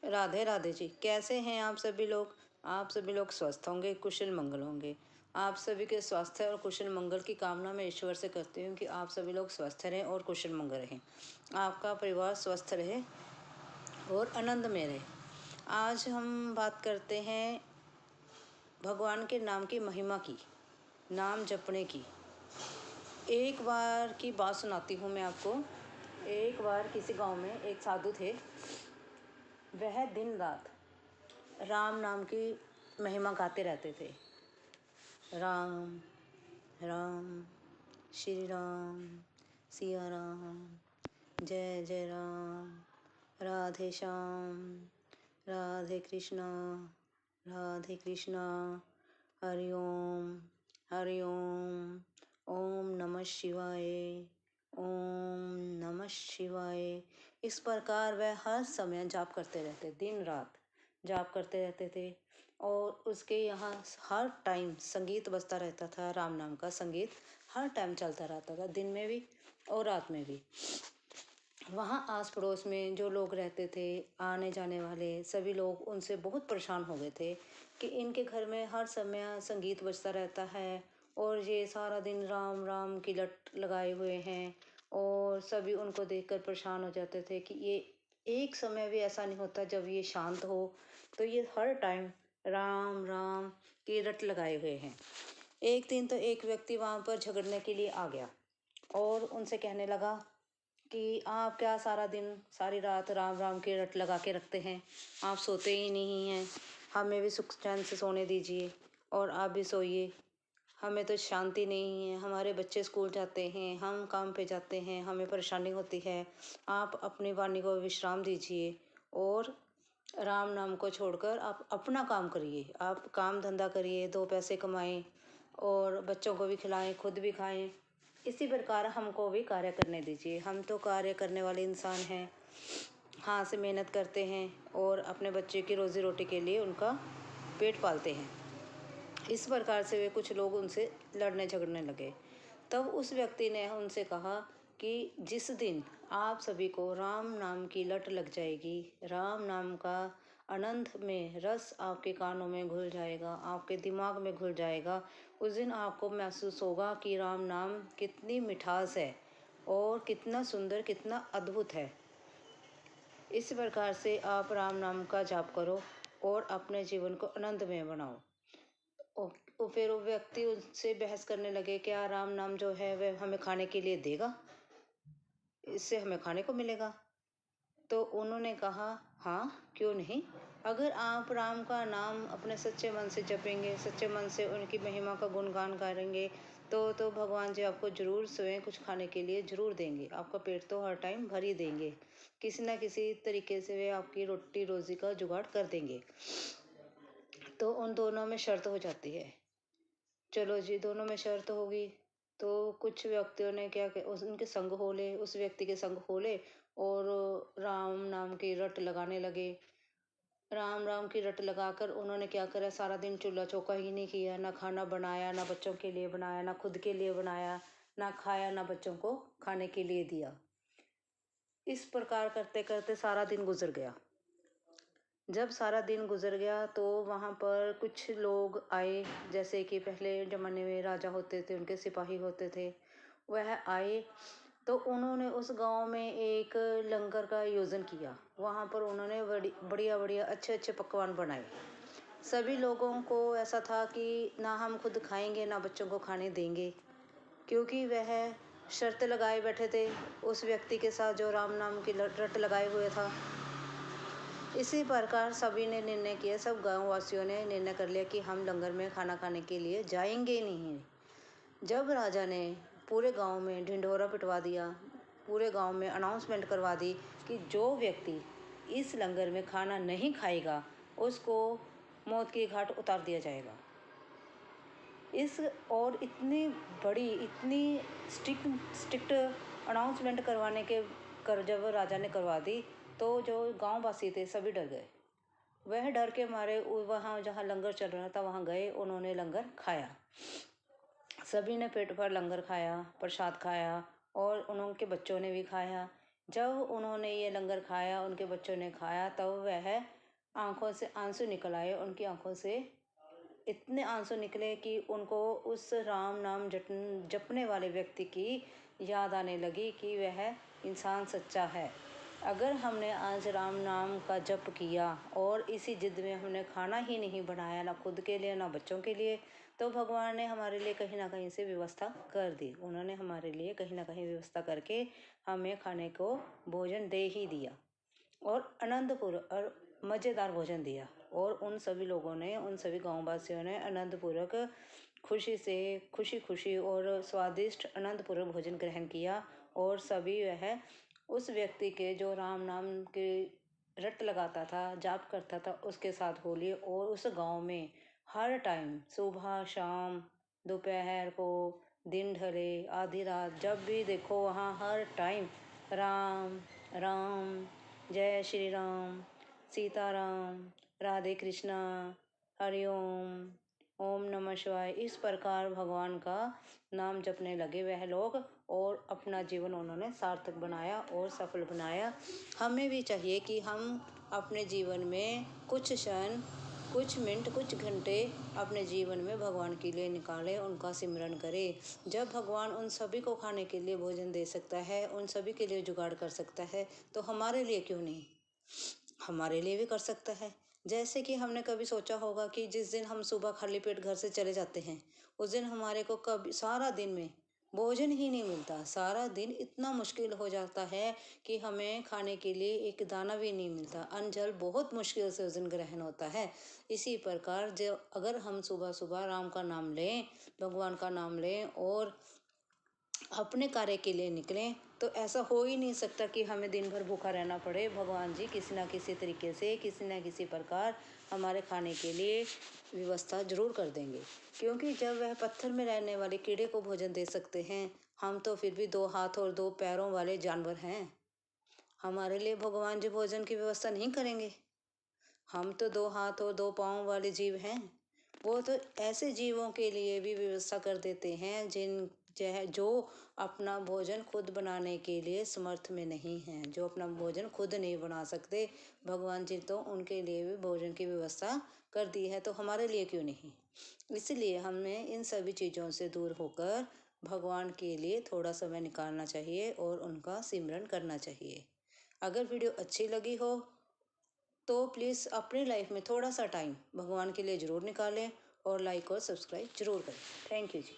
राधे राधे जी। कैसे हैं आप सभी लोग? आप सभी लोग स्वस्थ होंगे, कुशल मंगल होंगे। आप सभी के स्वास्थ्य और कुशल मंगल की कामना मैं ईश्वर से करती हूँ कि आप सभी लोग स्वस्थ रहें और कुशल मंगल रहें। आपका परिवार स्वस्थ रहे और आनंद में रहे। आज हम बात करते हैं भगवान के नाम की महिमा की, नाम जपने की। एक बार की बात सुनाती हूँ मैं आपको। एक बार किसी गांव में एक साधु थे। वह दिन रात राम नाम की महिमा गाते रहते थे। राम राम श्री राम सिया राम, जय जय राम, राधे श्याम, राधे कृष्णा, राधे कृष्णा, हरिओम हरिओम, ओम नमः शिवाय, ओम नमः शिवाय। इस प्रकार वह हर समय जाप करते रहते, दिन रात जाप करते रहते थे। और उसके यहाँ हर टाइम संगीत बजता रहता था। राम नाम का संगीत हर टाइम चलता रहता था, दिन में भी और रात में भी। वहाँ आस पड़ोस में जो लोग रहते थे, आने जाने वाले सभी लोग उनसे बहुत परेशान हो गए थे कि इनके घर में हर समय संगीत बजता रहता है और ये सारा दिन राम राम की लट लगाए हुए हैं। और सभी उनको देखकर परेशान हो जाते थे कि ये एक समय भी ऐसा नहीं होता जब ये शांत हो, तो ये हर टाइम राम राम की रट लगाए हुए हैं। एक दिन तो एक व्यक्ति वहाँ पर झगड़ने के लिए आ गया और उनसे कहने लगा कि आप क्या सारा दिन सारी रात राम राम की रट लगा के रखते हैं, आप सोते ही नहीं हैं। हमें भी सुख चैन से सोने दीजिए और आप भी सोइए। हमें तो शांति नहीं है, हमारे बच्चे स्कूल जाते हैं, हम काम पे जाते हैं, हमें परेशानी होती है। आप अपनी वाणी को विश्राम दीजिए और राम नाम को छोड़कर आप अपना काम करिए। आप काम धंधा करिए, दो पैसे कमाएं और बच्चों को भी खिलाएं, खुद भी खाएं। इसी प्रकार हमको भी कार्य करने दीजिए। हम तो कार्य करने वाले इंसान हैं, हाथ से मेहनत करते हैं और अपने बच्चे की रोजी रोटी के लिए उनका पेट पालते हैं। इस प्रकार से वे कुछ लोग उनसे लड़ने झगड़ने लगे। तब उस व्यक्ति ने उनसे कहा कि जिस दिन आप सभी को राम नाम की लत लग जाएगी, राम नाम का आनंद में रस आपके कानों में घुल जाएगा, आपके दिमाग में घुल जाएगा, उस दिन आपको महसूस होगा कि राम नाम कितनी मिठास है और कितना सुंदर, कितना अद्भुत है। इस प्रकार से आप राम नाम का जाप करो और अपने जीवन को आनंदमय बनाओ। फिर वो व्यक्ति उनसे बहस करने लगे, क्या राम नाम जो है वह हमें खाने के लिए देगा, इससे हमें खाने को मिलेगा? तो उन्होंने कहा, हाँ क्यों नहीं। अगर आप राम का नाम अपने सच्चे मन से जपेंगे, सच्चे मन से उनकी महिमा का गुणगान करेंगे, तो भगवान जी आपको जरूर स्वयं कुछ खाने के लिए जरूर देंगे। आपका पेट तो हर टाइम भर ही देंगे, किसी ना किसी तरीके से वे आपकी रोटी रोजी का जुगाड़ कर देंगे। तो उन दोनों में शर्त हो जाती है। चलो जी, दोनों में शर्त होगी। तो कुछ व्यक्तियों ने क्या उनके संग हो ले, उस व्यक्ति के संग हो ले और राम नाम की रट लगाने लगे। राम राम की रट लगाकर उन्होंने क्या करा, सारा दिन चूल्हा चौका ही नहीं किया, ना खाना बनाया, ना बच्चों के लिए बनाया, ना खुद के लिए बनाया, ना खाया, ना बच्चों को खाने के लिए दिया। इस प्रकार करते करते सारा दिन गुजर गया। जब सारा दिन गुजर गया तो वहाँ पर कुछ लोग आए, जैसे कि पहले ज़माने में राजा होते थे, उनके सिपाही होते थे, वह आए। तो उन्होंने उस गांव में एक लंगर का आयोजन किया। वहाँ पर उन्होंने बढ़िया बढ़िया अच्छे अच्छे पकवान बनाए। सभी लोगों को ऐसा था कि ना हम खुद खाएंगे ना बच्चों को खाने देंगे, क्योंकि वह शर्त लगाए बैठे थे उस व्यक्ति के साथ जो राम नाम की रट लगाए हुए था। इसी प्रकार सभी ने निर्णय किया, सब गाँव वासियों ने निर्णय कर लिया कि हम लंगर में खाना खाने के लिए जाएंगे नहीं। जब राजा ने पूरे गांव में ढिंढोरा पिटवा दिया, पूरे गांव में अनाउंसमेंट करवा दी कि जो व्यक्ति इस लंगर में खाना नहीं खाएगा उसको मौत की घाट उतार दिया जाएगा। इस और इतनी बड़ी, इतनी स्ट्रिक्ट अनाउंसमेंट करवाने के जब राजा ने करवा दी तो जो गांव वासी थे सभी डर गए। वह डर के मारे वहाँ जहाँ लंगर चल रहा था वहाँ गए, उन्होंने लंगर खाया। सभी ने पेट भर लंगर खाया, प्रसाद खाया और उनके बच्चों ने भी खाया। जब उन्होंने ये लंगर खाया, उनके बच्चों ने खाया, तब वह आंखों से आंसू निकल आए। उनकी आंखों से इतने आंसू निकले कि उनको उस राम नाम जपने वाले व्यक्ति की याद आने लगी कि वह इंसान सच्चा है। अगर हमने आज राम नाम का जप किया और इसी जिद में हमने खाना ही नहीं बनाया, ना खुद के लिए ना बच्चों के लिए, तो भगवान ने हमारे लिए कहीं ना कहीं से व्यवस्था कर दी। उन्होंने हमारे लिए कहीं ना कहीं व्यवस्था करके हमें खाने को भोजन दे ही दिया और आनंदपूर्वक और मज़ेदार भोजन दिया। और उन सभी लोगों ने, उन सभी गाँववासियों ने आनंदपूर्वक खुशी से खुशी और स्वादिष्ट आनंदपूर्वक भोजन ग्रहण किया। और सभी वह उस व्यक्ति के जो राम नाम के रट लगाता था, जाप करता था, उसके साथ होली। और उस गांव में हर टाइम, सुबह शाम, दोपहर को, दिन ढले, आधी रात, जब भी देखो वहाँ हर टाइम राम राम, जय श्री राम, सीताराम, राधे कृष्णा, हरिओम, ओम नमः शिवाय, इस प्रकार भगवान का नाम जपने लगे वह लोग। और अपना जीवन उन्होंने सार्थक बनाया और सफल बनाया। हमें भी चाहिए कि हम अपने जीवन में कुछ क्षण, कुछ मिनट, कुछ घंटे अपने जीवन में भगवान के लिए निकालें, उनका सिमरन करें। जब भगवान उन सभी को खाने के लिए भोजन दे सकता है, उन सभी के लिए जुगाड़ कर सकता है, तो हमारे लिए क्यों नहीं, हमारे लिए भी कर सकता है। जैसे कि हमने कभी सोचा होगा कि जिस दिन हम सुबह खाली पेट घर से चले जाते हैं, उस दिन हमारे को कभी सारा दिन में भोजन ही नहीं मिलता। सारा दिन इतना मुश्किल हो जाता है कि हमें खाने के लिए एक दाना भी नहीं मिलता। अन्न जल बहुत मुश्किल से उस दिन ग्रहण होता है। इसी प्रकार जब अगर हम सुबह सुबह राम का नाम लें, भगवान का नाम लें और अपने कार्य के लिए निकलें, तो ऐसा हो ही नहीं सकता कि हमें दिन भर भूखा रहना पड़े। भगवान जी किसी ना किसी तरीके से, किसी ना किसी प्रकार हमारे खाने के लिए व्यवस्था जरूर कर देंगे। क्योंकि जब वह पत्थर में रहने वाले कीड़े को भोजन दे सकते हैं, हम तो फिर भी 2 हाथ और 2 पैरों वाले जानवर हैं। हमारे लिए भगवान जी भोजन की व्यवस्था नहीं करेंगे? हम तो 2 हाथ और 2 पाँव वाले जीव हैं। वो तो ऐसे जीवों के लिए भी व्यवस्था कर देते हैं जो अपना भोजन खुद बनाने के लिए समर्थ में नहीं हैं, जो अपना भोजन खुद नहीं बना सकते। भगवान जी तो उनके लिए भी भोजन की व्यवस्था कर दी है, तो हमारे लिए क्यों नहीं। इसलिए हमें इन सभी चीज़ों से दूर होकर भगवान के लिए थोड़ा समय निकालना चाहिए और उनका सिमरन करना चाहिए। अगर वीडियो अच्छी लगी हो तो प्लीज़ अपनी लाइफ में थोड़ा सा टाइम भगवान के लिए ज़रूर निकालें और लाइक और सब्सक्राइब ज़रूर करें। Thank you ji.